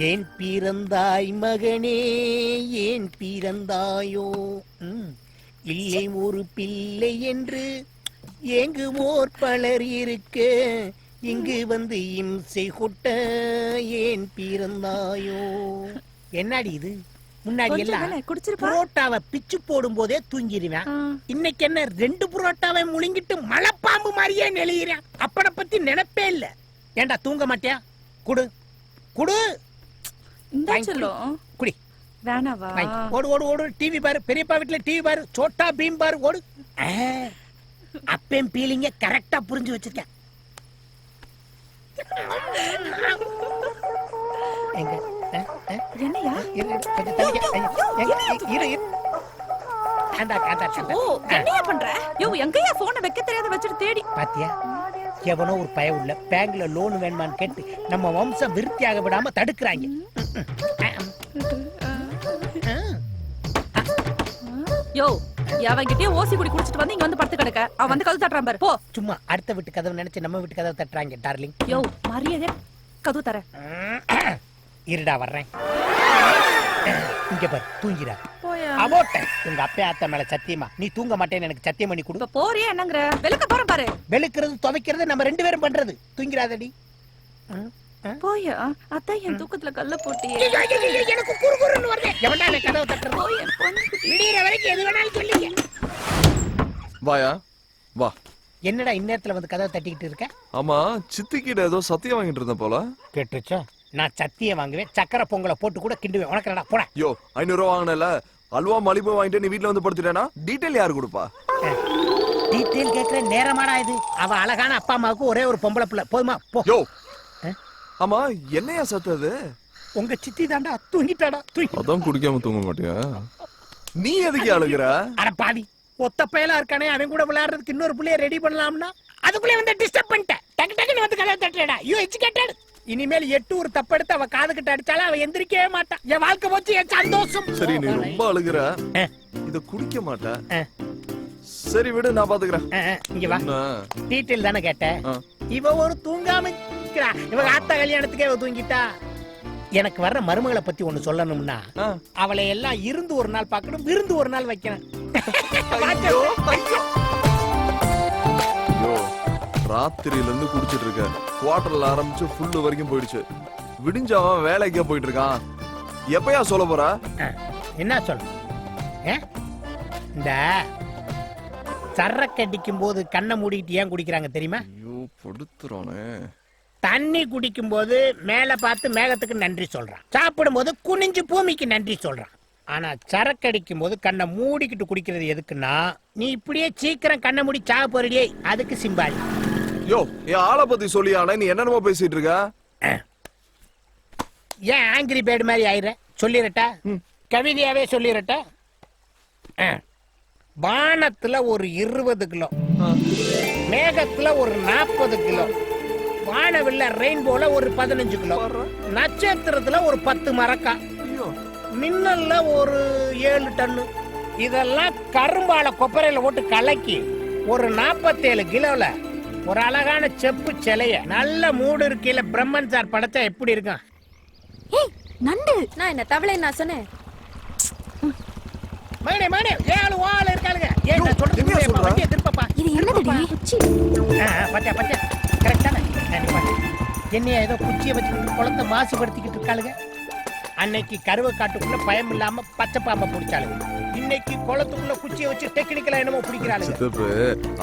ஏன் பிறந்தாய் மகனே, ஏன் பிறந்தாயோ? இல்லை ஒரு பிள்ளை என்று ஏங்குமோர் பலர் இருக்க, இங்கு வந்து இம்சை கொட்ட ஏன் பிறந்தாயோ? என்னடி இது? முன்னாடி எல்லாம் புரோட்டாவை பிச்சு போடும் போதே தூங்கிடுவேன். இன்னைக்கு என்ன 2 புரோட்டாவை முழுங்கிட்டு மலைப்பாம்பு மாதிரியே நெளிகிறேன். அப்பட பத்தி நினைப்பே இல்ல. ஏண்டா தூங்க மாட்டியா? குடு குடு குடி. வேணாவா? ஓடு ஓடு ஓடு. டிவி பாரு, பெரியப்பா வீட்டுல டிவி பாரு, சோட்டா பீம் பாரு, ஓடு. அப்பேம் பீலிங்க கரெக்டா புரிஞ்சு வச்சிருக்கேன். என்னையா? என்னையா பண்ற? எங்கயா போனை வைக்க தெரியாத வச்சுட்டு தேடி பாத்தியா? எவனோ ஒரு பய உள்ள பேங்க்ல லோன் வேணுமான்னு கேட்டு நம்ம வம்சம் விருத்தியாக விடாம தடுக்கிறாங்க. யோ, அவங்கிட்டே ஓசி குடி குடிச்சிட்டு வந்து இங்க வந்து படுத்து கிடக்க. அவன் வந்து கதவு தட்டுறான் பாரு. போ. சும்மா அடுத்த வீட்டு கதவு நினைச்சு நம்ம வீட்டு கதவு தட்டுறாங்க டார்லிங். யோ, மரியாதை கதவு தர. இருடா வர்றேன். இங்க பாரு, தூங்கிடா. போயா. அபோட்ட உங்க அப்பா அத்தை மேல சத்தியமா நீ தூங்க மாட்டேன்னு எனக்கு சத்தியம் பண்ணி கொடு. போறியா என்னங்கற? வெளுக்க போறேன் பாரு. வெளுக்கிறது துவைக்கிறது நம்ம 2 பேரும் பண்றது. தூங்கிராதடி. போயா. அத்தை என் தூக்கத்துல கல்ல போட்டியே. எனக்கு குறுகுறுன்னு வருது. எவன்டா இந்த கதவை தட்டுறது? போய் விடியற வரைக்கும் எது வேணாலும் சொல்லுங்க. வாயா வா. என்னடா இந்நேரத்துல வந்து கதவை தட்டிக்கிட்டு இருக்க? ஆமா, சித்திக்கிட்ட ஏதோ சத்தியம் வாங்கிட்டு இருந்த போல. கேட்டுச்சா? நான் சத்தியம் வாங்குவேன், சக்கரை பொங்கலை போட்டு கூட கிண்டுவேன். உனக்கு என்னடா போட. யோ, 500 ரூபா வாங்கினல, அல்வா மலிபு வாங்கிட்டு நீ வீட்டுல வந்து படுத்துட்டேனா டீடைல் யாரு கொடுப்பா? டீடைல் கேக்குற நேரமாடா இது? அவ அழகான அப்பா அம்மாவுக்கு ஒரே ஒரு பொம்பளை பிள்ளை. போதுமா போ. யோ, ஆமா என்னையா சத்தது? உங்க சித்தி தாண்டா தூங்கிட்டாடா. அதான் குடிக்காம தூங்க மாட்டியா? நீ எதுக்கு அழுகுற? அட பாவி, ஒத்த பயலா இருக்கானே, அவன் கூட விளையாடுறதுக்கு இன்னொரு புள்ளைய ரெடி பண்ணலாம்னா அதுக்குள்ளே வந்து டிஸ்டர்ப் பண்ணிட்டேன். டக்கு டக்குன்னு வந்து கதவை தட்டுறடா. You educated. இனிமேல் 8 ஒரு தப்படுத்து அவ காது கிட்ட அடிச்சாலும் அவ எந்திரிக்கவே மாட்டான். என் வாழ்க்கை போச்சு, என் சந்தோஷம். சரி, நீ ரொம்ப அழுகுற, இத குடிக்க மாட்டேன். சரி விடு, நான் பாத்துக்கிறேன். இங்க வா. டீடைல் தானே கேட்ட? இவ ஒரு தூங்காம இருக்கிறா. இவ ஆத்தா கல்யாணத்துக்கே இவ தூங்கிட்டா. எனக்கு வர்ற மருமகளை பத்தி ஒண்ணு சொல்லணும்னா, அவளை எல்லாம் இருந்து ஒரு நாள் பார்க்கணும், விருந்து ஒரு நாள் வைக்கணும். ராத்திரியில இருந்து குடிச்சிட்டு இருக்க. குவார்டர்ல ஆரம்பிச்சு ஃபுல் வரைக்கும் போயிடுச்சு. விடிஞ்சவன் வேலைக்கே போயிட்டு இருக்கான். எப்பயா சொல்ல போற? என்ன சொல்ல? இந்த சரக்கு அடிக்கும் போது கண்ணை மூடிட்டு ஏன் குடிக்கிறாங்க தெரியுமா? ஐயோ, படுத்துறானே. தண்ணி குடிக்கும் போது மேல பார்த்து மேகத்துக்கு நன்றி சொல்றான். சாப்பிடும் போது குனிஞ்சு பூமிக்கு நன்றி சொல்றான். ஆனா சரக்கு அடிக்கும் போது கண்ணை மூடிக்கிட்டு குடிக்கிறது எதுக்குன்னா, நீ இப்படியே சீக்கிரம் கண்ணை மூடி சாக போறடியே, அதுக்கு சிம்பாலி. யோ, என் ஆளை பத்தி சொல்லியானே, நீ என்னென்னமோ பேசிட்டு இருக்க? ஏன் ஆங்கிரி பேர்டு மாதிரி ஆயிர? சொல்லிரட்டா? கவிதையாவே சொல்லிரட்டா? வானத்துல ஒரு 20 கிலோ, மேகத்துல ஒரு 40 கிலோ, வானவில்ல ரெயின்போல ஒரு 15 கிலோ, நட்சத்திரத்துல ஒரு 10 மரக்கா, மின்னல்ல ஒரு 7 டன்னு. இதெல்லாம் கரும்பால கொப்பரையில போட்டு கலக்கி ஒரு 47 கிலோல ஒரு அழகான செப்பு சிலைய நல்ல மூடு இருக்கையில பிரம்மன் சார் படைச்சா எப்படி இருக்கும்? நண்டு. நான் என்ன தவளை நான் சொன்னேன். மகனே மகனே, 7 வாள் இருக்காளுங்க. ஏன் நான் சொல்றது வண்டியை திருப்பப்பா. இது என்னடி குச்சி? பச்சை பச்சை கரெக்டான. என்னைய ஏதோ குச்சியை வச்சுக்கிட்டு குளத்தை மாசுபடுத்திக்கிட்டு இருக்காளுங்க. அன்னைக்கு கருவை காட்டுக்குள்ள பயம் இல்லாம பச்சை பாம்பை பிடிச்சாளுங்க. இன்னைக்கு குளத்துக்குள்ள குச்சியை வச்சு டெக்னிக்கலா என்னமோ பிடிக்கிறாளுங்க.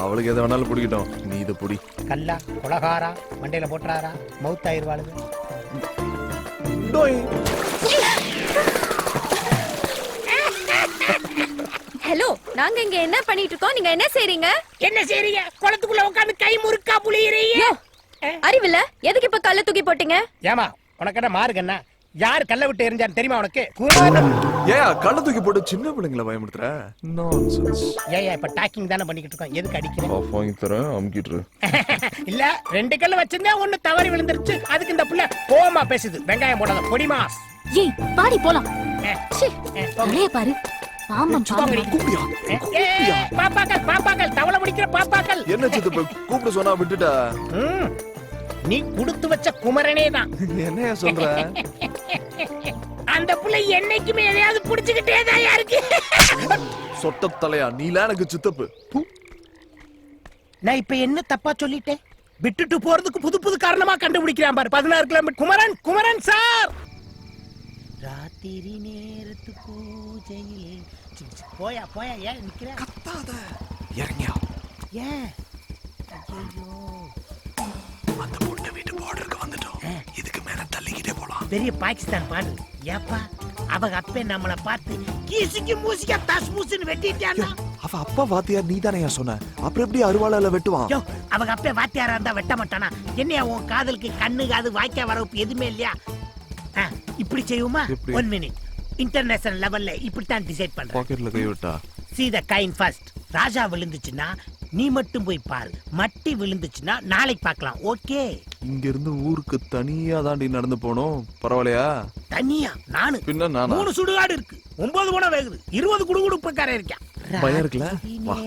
அவளுக்கு எதை வேணாலும் பிடிக்கட்டும், நீ இதை பிடி. கல்லா கொலகாரா மண்டையில போட்டுறாரா மவுத் ஆயிருவாளுங்க. ஹலோ, நாங்க இங்க என்ன பண்ணிட்டு இருக்கோம்? நீங்க என்ன செய்றீங்க? என்ன செய்றீங்க? குளத்துக்குள்ள உட்கார்ந்து கை முறுக்கா புளியறீங்க. அறிவில்ல, எதுக்கு இப்ப கல்ல தூக்கி போட்டீங்க? ஏமா உனக்கு என்ன மார்க்கன்னா? யார் கல்ல விட்டு எரிஞ்சான்னு தெரியுமா உனக்கு? ஏன் கல்ல தூக்கி போட்டு சின்ன பிள்ளைங்களை பயமுறுத்துற? நான்சென்ஸ். ஏன் இப்ப டாக்கிங் தானே பண்ணிக்கிட்டு இருக்கோம், எதுக்கு அடிக்கிறேன்? ஆஃப் வாங்கி தரேன், அமுக்கிட்டு. இல்ல 2 கல்ல வச்சிருந்தா ஒன்னு தவறி விழுந்துருச்சு, அதுக்கு இந்த புள்ள கோமா பேசுது. வெங்காயம் போடாத பொடிமா. ஏய் பாடி போலாம். ஒரே பாரு பாம்பம் பாப்பாக்கள் பாப்பாக்கள் தவளை முடிக்கிற பாப்பாக்கள். என்ன சித்தப்ப கூப்பிட சொன்னா விட்டுட்டா? நீ கொடுத்து வச்ச குமரனே தான். என்னையா சொல்ற? அந்த புள்ள என்னைக்குமே எதையாவது புடிச்சுக்கிட்டே தான் இருக்கு. சொட்ட தலையா, நீலாம் எனக்கு சித்தப்பு. நான் இப்ப என்ன தப்பா சொல்லிட்டேன்? விட்டுட்டு போறதுக்கு புது புது காரணமா கண்டுபிடிக்கிறான் பாரு. 16 கிலோமீட்டர். குமரன், குமரன் சார். ராத்திரி நேரத்து பூஜையிலே. போயா போயா, ஏன் நிக்கிற? கத்தாத, இறங்கியா. ஏன்? ஐயோ, அந்த பொண்ணு வீட்டு பார்டருக்கு வந்துட்டோம். இதுக்கு மேல தள்ளிக்கிட்டே போலாம். பெரிய பாகிஸ்தான் பாடு. ஏப்பா, அவங்க அப்பே நம்மள பார்த்து கீசிக்கு மூசிக்க தஸ் மூசுன்னு வெட்டிட்டானா? அவ அப்பா வாத்தியார், நீ தானே சொன்ன. அப்புறம் எப்படி அருவாளால வெட்டுவான்? யோ, அவங்க அப்பே வாத்தியாரா இருந்தா வெட்ட மாட்டானா? என்னையா உன் காதலுக்கு கண்ணு காது வாய்க்கா வரப்பு எதுவுமே இல்லையா? இப்படி செய்யுமா? 1 மினிட். இன்டர்நேஷனல் லெவல்ல இப்படித்தான் டிசைட் பண்றேன். பாக்கெட்ல கை விட்டா see the kind first. ராஜா விழுந்துச்சுன்னா நீ மட்டும் போய் பாரு. மட்டி விழுந்துச்சுன்னா நாளைக்கு பார்க்கலாம். ஓகே? இங்க இருந்து ஊருக்கு தனியா தாண்டி நடந்து போனோம். பரவாயில்லையா? தனியா? நானு பின்ன நானா? 3 சுடுகாடு இருக்கு, 9 கூட வேகுது, 20 குடுகுடுப்புக்காரன் இருக்கான். பயம் இருக்குல்ல? வா.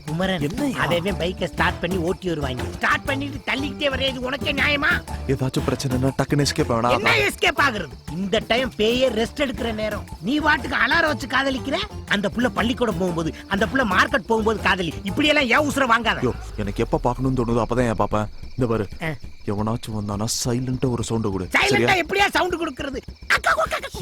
குமரன், என்னய்யா? அதே பைக்கை ஸ்டார்ட் பண்ணி ஓட்டி வருவாங்க. ஸ்டார்ட் பண்ணிட்டு தள்ளிக்கிட்டே வர்றது உனக்கே நியாயமா? ஏதாச்சும் பிரச்சனைனா டக்குன்னு எஸ்கேப் ஆவனா? என்ன எஸ்கேப் ஆகுறது? இந்த டைம் பேயே ரெஸ்ட் எடுக்கிற நேரம். நீ வாட்டுக்கு அலாரம் வச்சு காதலிக்கிற. அந்த புள்ள பள்ளிக்கூடம் போகும்போது, அந்த புள்ள மார்க்கெட் போகும்போது காதலி. இப்படி எல்லாம் ஏன் உசுர வாங்காத. ஐயோ, எனக்கு எப்ப பார்க்கணும்னு தோணுதோ அப்பதான் ஏன் பாப்பேன். இந்த பாரு, எவனாச்சும் வந்தானா சைலண்டா ஒரு சவுண்ட் கொடு. சைலண்டா எப்படியா சவுண்ட் கொடுக்கிறது?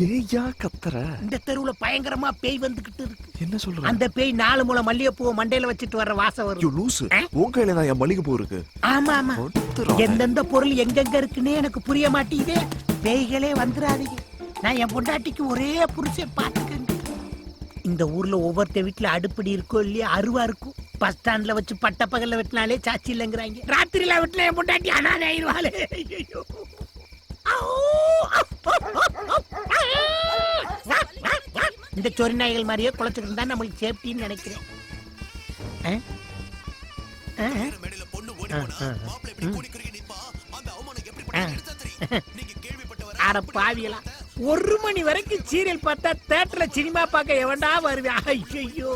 ஏயா கத்துற? இந்த தெருவுல பயங்கரமா பேய் வந்துகிட்டு இருக்கு. என்ன சொல்ற? அந்த பேய் 4 முளை மல்லிகைப்பூவை மண்டையில வச்சிட்டு வர்ற வாசம் ஐயோ வரும். லூசு, உன் கையில தான் என் மல்லிகைப்பூ இருக்கு. ஆமா ஆமா, கொடுத்துறேன். எந்தெந்த பொருள் எங்கெங்க இருக்குன்னே எனக்கு புரிய மாட்டேங்குதே. பேய்களே வந்துடாதீங்க. நான் என் பொண்டாட்டிக்கு ஒரே புருஷன் பாத்துக்கங்க. இந்த ஊர்ல ஒவ்வொருத்த வீட்டுல அடுப்படி இருக்கோ இல்லையா, அருவா இருக்கும். பஸ் ஸ்டாண்ட்ல வச்சு பட்ட பகல்ல வெட்டினாலே சாட்சி இல்லைங்கிறாங்க. ராத்திரில வெட்டினா என் பொண்டாட்டி அனாதை ஆயிடுவாளே. ஐயோ, இந்த சொறி நாய்கள் மாதிரியே குளச்சுட்டு இருந்தா நம்மளுக்கு சேஃப்டின்னு நினைக்கிறேன். அட பாவிகளா, 1 மணி வரைக்கும் சீரியல் பார்த்தா தியேட்டர்ல சினிமா பார்க்க எவன்டா வருவேன்? ஐயோ,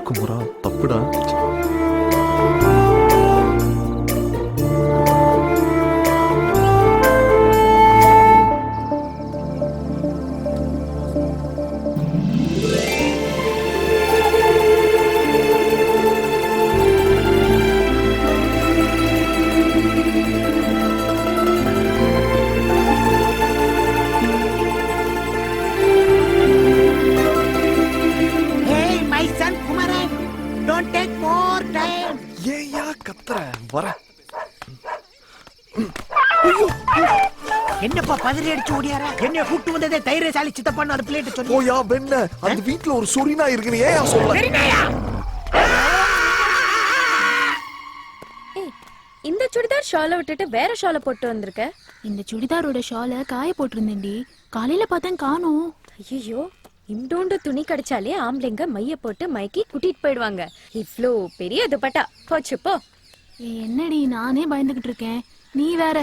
குமரா, தப்புடா. hey my son Kumaran, don't take more time. ஏயா கத்துற? வர. என்னப்பா பதறி அடிச்சு ஓடியாரா? என்னைய கூட்டு வந்ததே தைரியசாலி சித்தப்பான்னு ஒரு பிளேட் சொல்லி. ஓயா வெண்ண, அந்த வீட்ல ஒரு சொரினா இருக்குன்னு ஏயா சொல்ல? சரினாயா? ஏய், இந்த சுடிதார் ஷாலை விட்டுட்டு வேற ஷாலை போட்டு வந்திருக்க. இந்த சுடிதாரோட ஷாலை காய போட்டிருந்தேன்டி. காலையில பார்த்தேன் காணோம். ஐயோ, இண்டோண்டு துணி கிடைச்சாலே ஆம்பளைங்க மைய போட்டு மைக்கி கூட்டிட்டு போயிடுவாங்க. இவ்ளோ பெரிய துப்பட்டா போச்சு போ. என்னடி, நானே பயந்துகிட்டு இருக்கேன், நீ வேற.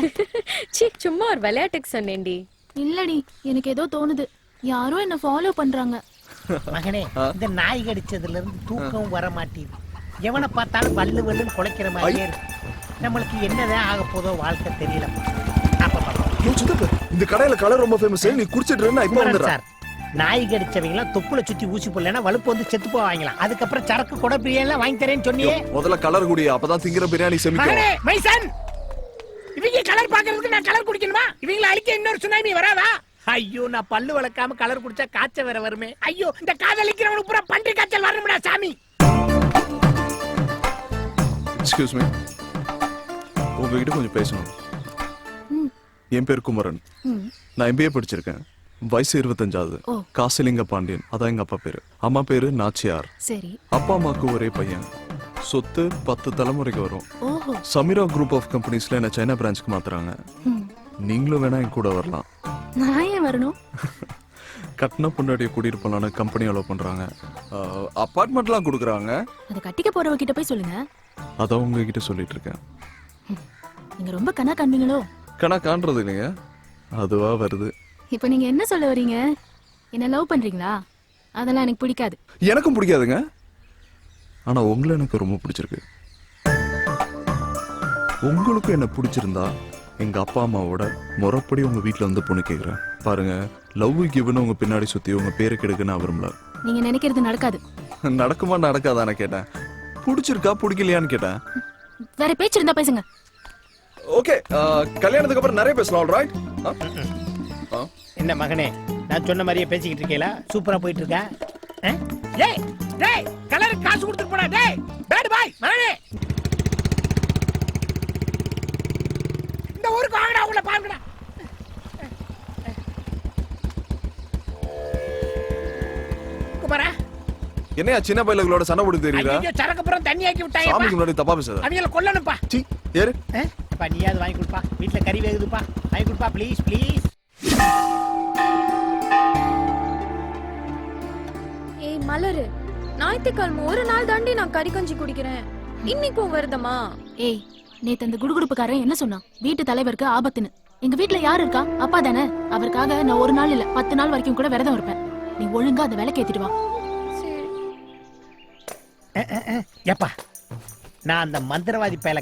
சி, சும்மா ஒரு விளையாட்டுக்கு சொன்னேன்டி. இல்லடி, எனக்கு ஏதோ தோணுது. யாரோ என்ன ஃபாலோ பண்றாங்க. மகனே, இந்த நாய் கடிச்சதுல இருந்து தூக்கம் வர மாட்டேங்குது. எவனை பார்த்தாலும் வல்லு வல்லுன்னு குலைக்கிற மாதிரியே இருக்கு. நம்மளுக்கு என்னதான் ஆக போதோ வாழ்க்கை தெரியல. யோ சித்தப்பு, இந்த கடையில கலர் ரொம்ப ஃபேமஸ். நீ குடிச்சிட்டு இருந்தா இப்ப வந்துடுறேன். சார், நாய் கடிச்சவங்க தொப்புல சுத்தி ஊசி போடலன்னா வலுப்பு வந்து செத்து போவாங்களாம். அதுக்கப்புறம் சரக்கு கொடை பிரியாணி வாங்கி தரேன்னு சொன்னியே. முதல்ல கலர் குடி, அப்பதான் திங்கிற பிரியாணி செமிக்கும். மகனே, மைசன், இவங்க கலர் பாக்குறதுக்கு நான் கலர் குடிக்கணுமா? இவங்கள அழிக்க இன்னொரு சுனாமி வராதா? ஐயோ, நான் பல்லு வளர்க்காம கலர் குடிச்சா காய்ச்சல் வேற வருமே. ஐயோ, இந்த காதலிக்கிறவனுக்கு பூரா பன்றி காய்ச்சல் வரணும்டா சாமி. எக்ஸ்கியூஸ் மீ, உங்ககிட்ட கொஞ்சம் பேசணும். என் பேர் குமரன். நான் MBA படிச்சிருக்கேன். வயசு 25. காசிலிங்க பாண்டியன், அதான் எங்க அப்பா பேரு. அம்மா பேரு நாச்சியார். சரி. அப்பா அம்மாக்கு ஒரே பையன். சொத்து 10 தலைமுறைக்கு வரும். ஓஹோ. சமீரா குரூப் ஆஃப் கம்பெனிஸ்ல என்ன சைனா பிரான்ச்சுக்கு மாத்துறாங்க. நீங்களும் வேணா என் கூட வரலாம். நான் ஏன் வரணும்? கட்டின பொண்டாட்டியை கூட்டிட்டு போலான்னு கம்பெனி அலோவ் பண்றாங்க. அப்பார்ட்மெண்ட்லாம் கொடுக்குறாங்க. அதை கட்டிக்க போறவகிட்ட போய் சொல்லுங்க. அதான் உங்ககிட்ட சொல்லிட்டு இருக்கேன். நீங்க ரொம்ப கணா காண்பீங்களோ? கணா காண்றது இல்லைங்க, அதுவா வருது. இப்போ நீங்க என்ன சொல்ல வரீங்க? என்ன லவ் பண்றீங்களா? அதெல்லாம் எனக்கு பிடிக்காது. எனக்கும் பிடிக்காதுங்க, ஆனா உங்களை எனக்கு ரொம்ப பிடிச்சிருக்கு. உங்களுக்கு என்ன பிடிச்சிருந்தா எங்க அப்பா அம்மாவோட முறைப்படி உங்க வீட்டுல வந்து பொண்ணு கேக்குறேன். பாருங்க, லவ் கிவ்னு உங்க பின்னாடி சுத்தி உங்க பேரை கெடுக்க நான் விரும்பல. நீங்க நினைக்கிறது நடக்காது. நடக்குமா நடக்காதான்னு கேட்டேன். பிடிச்சிருக்கா பிடிக்கலையான்னு கேட்டேன். வேற பேச்சு இருந்தா பேசுங்க. ஓகே, கல்யாணத்துக்கு அப்புறம் நிறைய பேசலாம். ரைட்? என்ன மகனே, நான் சொன்ன மாதிரியே பேசிக்கிட்டு இருக்கேல, சூப்பரா போயிட்டு இருக்கா. டேய் டேய், கலருக்கு காசு கொடுத்துட்டு போடா. டேய் பேட் பாய் மகனே, இந்த ஊருக்கு வாங்கடா, உங்களை பாருங்கடா. குமாரா, என்னையா சின்ன பையலங்களோட சண்டை போட்டு தெரியுதா? ஐயோ, சரக்கு அப்புறம் தண்ணி ஆக்கி சாமிக்கு விட்டாங்க. முன்னாடி தப்பா பேசாத. அவங்கள கொல்லணும்ப்பா. சீ, ஏறு. அப்பா நீயாவது வாங்கி கொடுப்பா, வீட்டுல கறி வேகுதுப்பா, வாங்கி கொடுப்பா ப்ளீஸ் ப்ளீஸ். ஏய் மலரு, ஞாயிற்றுக்கிழமை ஒரு நாள் தாண்டி நான் கறி கஞ்சி குடிக்கிறேன். இன்னைக்கும் வருதமா? ஏய், நேத்து அந்த குடுகுடுப்புக்காரன் என்ன சொன்னான்? வீட்டு தலைவருக்கு ஆபத்துன்னு. எங்க வீட்டுல யாரு இருக்கா? அப்பா தானே. அவருக்காக நான் ஒரு நாள் இல்ல 10 நாள் வரைக்கும் கூட விரதம் இருப்பேன். நீ ஒழுங்கா அந்த விலை கேத்திட்டு வா. ஏப்பா, நான் அந்த மந்திரவாதி பயல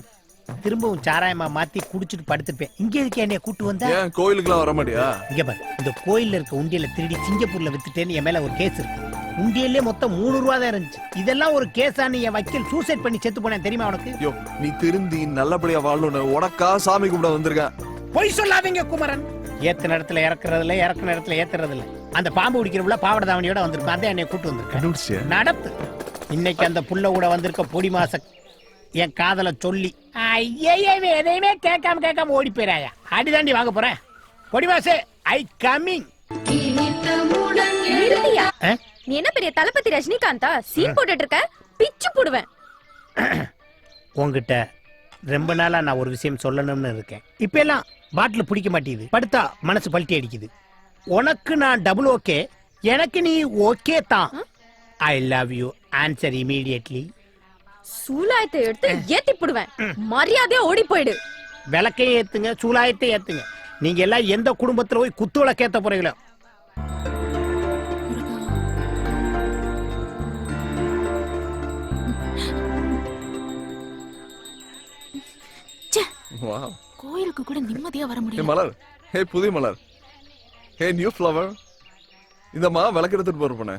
திரும்பவும் சாராயமா மாத்தி குடிச்சிட்டு படுத்துப்பேன். இங்க எதுக்கு என்னைய கூட்டு வந்தா? ஏன் கோயிலுக்குலாம் வர மாட்டியா? இங்க பாரு, இந்த கோயில்ல இருக்க உண்டியல திருடி சிங்கப்பூர்ல வித்துட்டேன்னு என் மேல ஒரு கேஸ் இருக்கு. உண்டியல்லே மொத்தம் 3 ரூபா தான் இருந்துச்சு. இதெல்லாம் ஒரு கேஸான்னு என் வக்கீல் சூசைட் பண்ணி செத்து போனேன் தெரியுமா உனக்கு? யோ, நீ திருந்தி நல்லபடியா வாழணும்னு உனக்கா சாமி கும்பிட வந்திருக்கேன். பொய் சொல்லாதீங்க குமரன். ஏத்த இடத்துல இறக்குறதுல, இறக்குன இடத்துல ஏத்துறதுல. அந்த பாம்பு பிடிக்கிறவுல பாவட தாவணியோட வந்திருக்கும். அதான் என்னை கூட்டு வந்திருக்கேன். நடத்து. இன்னைக்கு அந்த புள்ள கூட வந்திருக்க பொடி மாச என் காதல சொல்லி எதையுமே கேட்காம ஓடி போயிராயா. அடிதாண்டி வாங்க போறேன். பொடி மாசே, ஐ கமிங். நீ என்ன பெரிய தளபதி ரஜினிகாந்தா? சீன் போட்டுட்டு இருக்க, பிச்சு போடுவேன். உங்ககிட்ட ரொம்ப நாளா நான் ஒரு விஷயம் சொல்லணும்னு இருக்கேன். இப்ப எல்லாம் பாட்டில் பிடிக்க மாட்டேங்குது. படுத்தா மனசு பல்ட்டி அடிக்குது. உனக்கு நான் டபுள் ஓகே, எனக்கு நீ ஓகே தான். I love you. Answer immediately. சூலாயத்தை எடுத்து ஏத்தி போடுவேன். மரியாதையா ஓடி போயிடு. விளக்கையும் ஏத்துங்க, சூலாயத்தை ஏத்துங்க. நீங்க எல்லாம் எந்த குடும்பத்துல போய் குத்து விளக்கு ஏத்த போறீங்களோ? வாவ், கோயிலுக்கு கூட நிம்மதியா வர ஹே முடியல. மலர், ஹே புதிய மலர், ஹே நியூ ஃப்ளவர். இந்தம்மா விளக்கு எடுத்துட்டு போறப்பனே.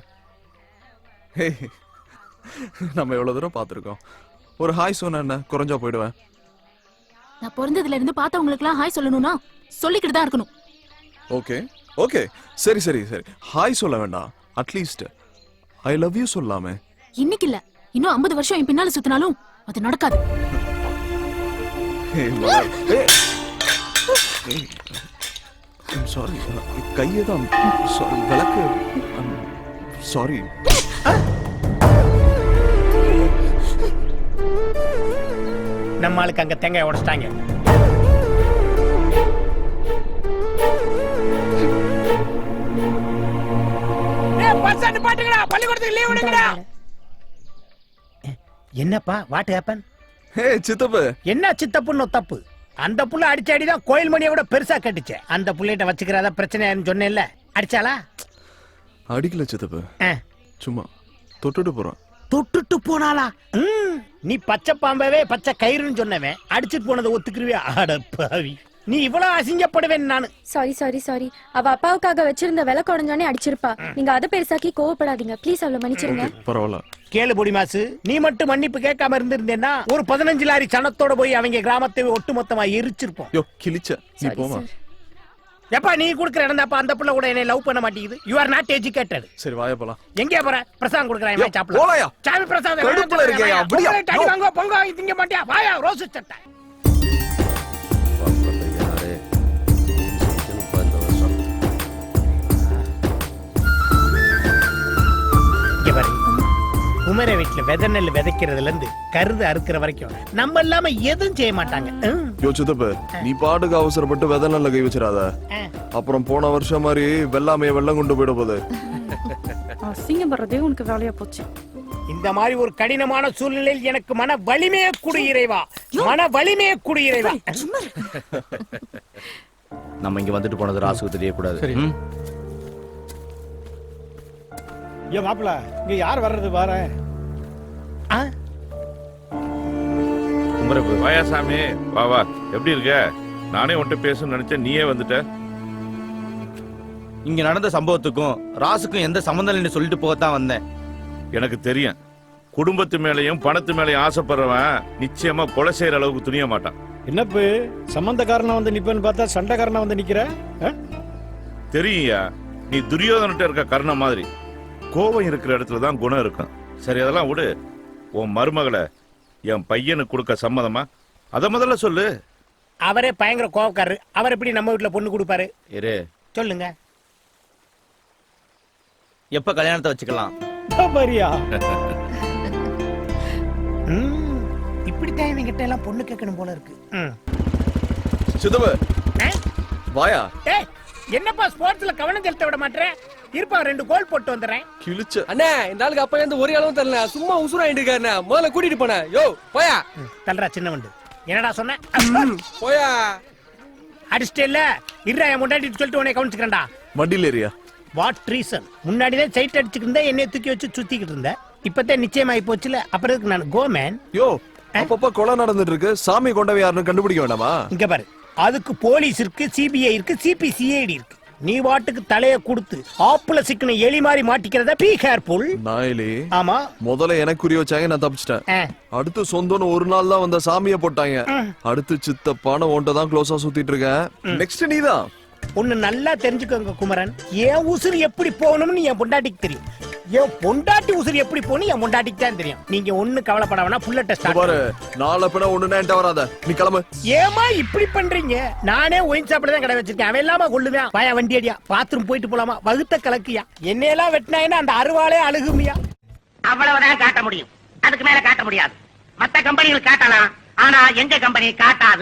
ஹே, நம்ம எவ்வளவு தூரம் பார்த்திருக்கோம். ஒரு ஹாய் சொன்ன என்ன குறைஞ்சா போயிடுவேன். நான் பிறந்ததுல இருந்து பார்த்தவங்களுக்கு எல்லாம் ஹாய் சொல்லணும்னா சொல்லிக்கிட்டு தான் இருக்கணும். ஓகே ஓகே, சரி சரி சரி, ஹாய் சொல்ல வேண்டாம், அட்லீஸ்ட் ஐ லவ் யூ சொல்லாமே. இன்னைக்கு இல்ல, இன்னும் 50 வருஷம் என் பின்னால சுத்தினாலும் அது நடக்காது. ஹே மலர், ஹே, சாரி, கையை தான், சாரி, விளக்கு, சாரி. நம்ம ஆளுக்கு அங்க தேங்காய் உடைச்சிட்டாங்க. என்னப்பா, வாட் ஹேப்பன்? ஹே சித்தப்பு. என்ன சித்தப்புன்னு தப்பு? அந்த புள்ள அடிச்ச அடிதான் கோயில் மணியை விட பெருசா கட்டுச்சு. அந்த புள்ளைகிட்ட வச்சுக்கிறதா பிரச்சனைன்னு சொன்னேன்ல, அடிச்சாளா? அடிக்கல சித்தப்பு, சும்மா தொட்டுட்டு போறான். தொட்டுட்டு போனாளா? நீ பச்சை பாம்பவே பச்சை கயிறுன்னு சொன்னவன் அடிச்சுட்டு போனதை ஒத்துக்குருவே? அடப்பாவி, நீ இவ்வளவு அசிங்கப்படுவேன் நானு. Sorry sorry sorry. அவ அப்பாவுக்காக வச்சிருந்த விலை குறைஞ்சோனே அடிச்சிருப்பா. நீங்க அதை பெருசாக்கி கோவப்படாதீங்க ப்ளீஸ். அவளை மன்னிச்சிருங்க. பரவாயில்ல. கேளு பொடி மாசு, நீ மட்டும் மன்னிப்பு கேட்காம இருந்திருந்தேன்னா ஒரு 15 லாரி சனத்தோட போய் அவங்க கிராமத்தை ஒட்டுமொத்தமா எரிச்சிருப்போம். யோ கிழிச்ச, நீ போமா. எப்பா நீ குடுக்குற இடந்தாப்பா அந்த புள்ள கூட என்னை லவ் பண்ண மாட்டேங்குது. You are not educated. சரி வாயா போலாம். எங்கே போற? பிரசாதம் குடுக்குறேன் சாப்பிடு. போலாயா? சாமி பிரசாதம் கடுப்புல இருக்கேயா? அப்படியே டடி வாங்க பொங்க திங்க மாட்டியா? வாயா ரோஸ் சட்டை. குமர வீட்டுல விதை நெல் விதைக்கிறதுல இருந்து கருது அறுக்கிற வரைக்கும் நம்ம இல்லாம எதுவும் செய்ய மாட்டாங்க. யோ சித்தப்பு நீ பாட்டுக்கு அவசரப்பட்டு விதை நல்ல கை வச்சிடாத. அப்புறம் போன வருஷம் மாதிரி வெள்ளாமைய வெள்ளம் கொண்டு போயிட போகுது. அசிங்கம் பண்றதே உனக்கு வேலையா போச்சு. இந்த மாதிரி ஒரு கடினமான சூழ்நிலையில் எனக்கு மன வலிமையே கொடு இறைவா, மன வலிமையே கொடு இறைவா. நம்ம இங்க வந்துட்டு போனது ராசுக்கு தெரியக்கூடாது. ஏன் மாப்பிள இங்க யார் வர்றது பாரு. குமரப்பு வாயா சாமி, வா வா. எப்படி இருக்க? நானே உன்கிட்ட பேசணும்னு நினைச்சேன், நீயே வந்துட்ட. இங்க நடந்த சம்பவத்துக்கும் ராசுக்கும் எந்த சம்பந்தம் இல்லைன்னு சொல்லிட்டு போகத்தான் வந்தேன். எனக்கு தெரியும், குடும்பத்து மேலயும் பணத்து மேலயும் ஆசைப்படுறவன் நிச்சயமா கொலை செய்யற அளவுக்கு துணிய மாட்டான். என்னப்பு சம்பந்தக்காரனா வந்து நிப்பேன்னு பார்த்தா சண்டைக்காரனா வந்து நிக்கிற? தெரியுயா, நீ துரியோதனிட்ட இருக்க கர்ணம் மாதிரி கோபம் இருக்கிற இடத்துல தான் குணம் இருக்கும். சரி அதெல்லாம் விடு. உன் மருமகளை என் பையனுக்கு கொடுக்க சம்மதமா? அத முதல்ல சொல்லு. அவரே பயங்கர கோவக்காரரு, அவர் எப்படி நம்ம வீட்டுல பொண்ணு கொடுப்பாரு? இரு, சொல்லுங்க. எப்ப கல்யாணத்தை வச்சுக்கலாம்? பாரியா இப்படித்தான் என்கிட்ட எல்லாம் பொண்ணு கேட்கணும் போல இருக்கு. சித்தப்பு வாயா. ஏய், என்னப்பா ஸ்போர்ட்ஸ்ல கவனம் செலுத்த விட மாட்டேன். இருப்பா 2 கோல் போட்டு வந்துடுறேன். கிழிச்ச அண்ணே இந்த ஆளுக்கு அப்ப இருந்து ஒரு அளவும் தெரியல, சும்மா உசுராயிட்டு இருக்காருண்ணே. முதல்ல கூட்டிட்டு போன. யோ போயா தல்றா சின்ன வண்டு. என்னடா சொன்ன? போயா. அடிச்சிட்டே இல்ல, இருடா என் முன்னாடி சொல்லிட்டு உன்னை கவனிச்சுக்கிறேன்டா. வண்டியில் ஏரியா. What reason? முன்னாடிதான் சைட் அடிச்சுட்டு இருந்தேன், என்னைய தூக்கி வச்சு சுத்திக்கிட்டு இருந்தேன். இப்பதான் நிச்சயமாயி போச்சுல, அப்புறம் இருக்கு நான் கோ மேன். யோ அப்பப்ப கொலை நடந்துட்டு இருக்கு, சாமி கொண்டவை யாருன்னு கண்டுபிடிக்க வேண்டாமா? இங்க பாரு, அதுக்கு போலீஸ் இருக்கு, சிபிஐ இருக்கு, சிபிசிஐடி இருக்கு. நீ வாட்டுக்கு தலைய கொடுத்து ஆப்புல சிக்கன எலி மாதிரி மாட்டிக்கிறத பீ கேர்ஃபுல். நாயிலே ஆமா, முதல்ல எனக்கு குறி வச்சாங்க, நான் தப்பிச்சிட்டேன். அடுத்து சொந்தம்னு ஒரு நாள் தான் வந்த சாமிய போட்டாங்க. அடுத்து சித்தப்பான ஒன்ட்ட தான் க்ளோஸா சுத்திட்டு இருக்கேன். நெக்ஸ்ட் நீதான். ஒண்ணு நல்லா தெரிஞ்சுக்கோங்க குமரன், என் உசுறு எப்படி போகணும்னு என் பொண்டாட்டிக்கு தெரியும். என் பொண்டாட்டி உசுறு எப்படி போகணும் என் பொண்டாட்டிக்கு தான் தெரியும். நீங்க ஒண்ணு கவலைப்பட வேணா, புல்ல டெஸ்ட் பாரு நாளை பின்ன ஒண்ணுன்னா என்கிட்ட வராத, நீ கிளம்பு. ஏமா இப்படி பண்றீங்க? நானே ஒயின் சாப்பிட தான் கடை வச்சிருக்கேன், அவன் இல்லாம கொள்ளுவேன். பாயா வண்டி அடியா, பாத்ரூம் போயிட்டு போலாமா, வகுத்த கலக்கியா. என்னையெல்லாம் வெட்டினாயினா அந்த அருவாளே அழுகுமியா. அவ்வளவுதான் காட்ட முடியும், அதுக்கு மேல காட்ட முடியாது. மத்த கம்பெனிகள் காட்டலாம், ஆனா எங்க கம்பெனி காட்டாது.